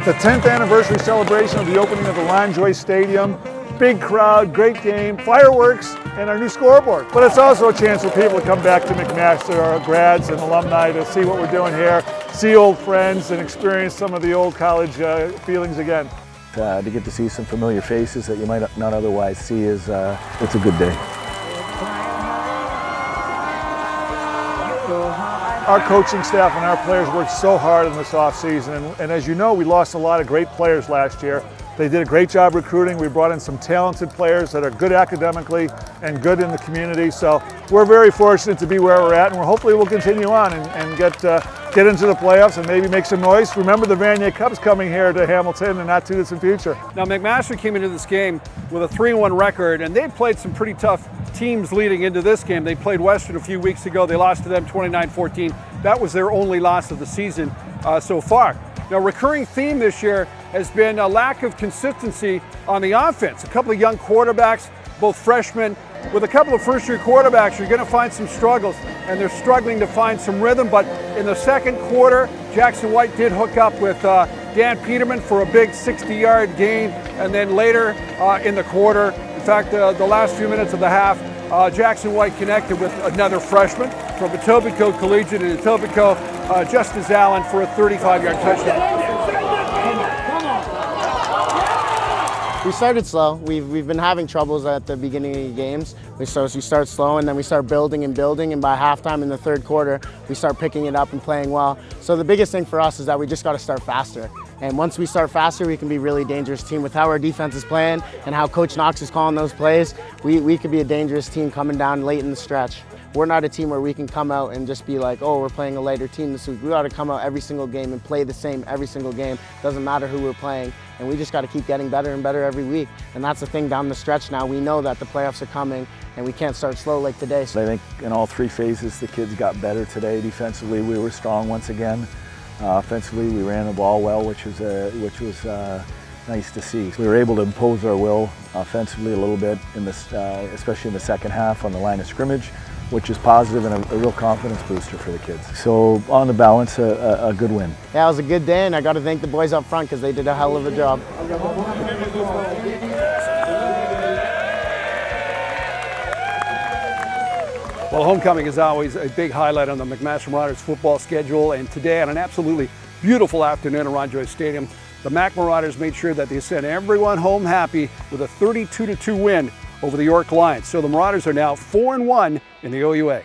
The 10th anniversary celebration of the opening of the Lovejoy Stadium. Big crowd, great game, fireworks, and our new scoreboard. But it's also a chance for people to come back to McMaster, our grads and alumni, to see what we're doing here, see old friends, and experience some of the old college feelings again. To get to see some familiar faces that you might not otherwise see it's a good day. Our coaching staff and our players worked so hard in this offseason, and as you know, we lost a lot of great players last year. They did a great job recruiting. We brought in some talented players that are good academically and good in the community. So we're very fortunate to be where we're at, and hopefully we'll continue on and get into the playoffs and maybe make some noise. Remember, the Vanier Cup's coming here to Hamilton in the not too distant future. Now, McMaster came into this game with a 3-1 record, and they played some pretty tough teams leading into this game. They played Western a few weeks ago. They lost to them 29-14. That was their only loss of the season so far. Now, recurring theme this year has been a lack of consistency on the offense. A couple of young quarterbacks, both freshmen. With a couple of first-year quarterbacks, you're going to find some struggles, and they're struggling to find some rhythm. But in the second quarter, Jackson White did hook up with Dan Peterman for a big 60-yard gain, and then later in the quarter, in fact, the last few minutes of the half, Jackson White connected with another freshman from Etobicoke Collegiate in Etobicoke, Justice Allen, for a 35-yard touchdown. We started slow. We've been having troubles at the beginning of the games. We start slow, and then we start building, and by halftime in the third quarter, we start picking it up and playing well. So the biggest thing for us is that we just got to start faster. And once we start faster, we can be a really dangerous team. With how our defense is playing and how Coach Knox is calling those plays, we could be a dangerous team coming down late in the stretch. We're not a team where we can come out and just be like, oh, we're playing a lighter team this week. We ought to come out every single game and play the same every single game. Doesn't matter who we're playing. And we just got to keep getting better and better every week. And that's the thing down the stretch now. We know that the playoffs are coming, and we can't start slow like today. I think in all three phases, the kids got better today. Defensively, we were strong once again. Offensively, we ran the ball well, which was nice to see. We were able to impose our will offensively a little bit, especially in the second half on the line of scrimmage, which is positive and a real confidence booster for the kids. So on the balance, a good win. Yeah, it was a good day, and I got to thank the boys up front because they did a hell of a job. Well, homecoming is always a big highlight on the McMaster Marauders football schedule, and today on an absolutely beautiful afternoon at Lovejoy Stadium, the Mac Marauders made sure that they sent everyone home happy with a 32-2 win over the York Lions. So the Marauders are now 4-1 in the OUA.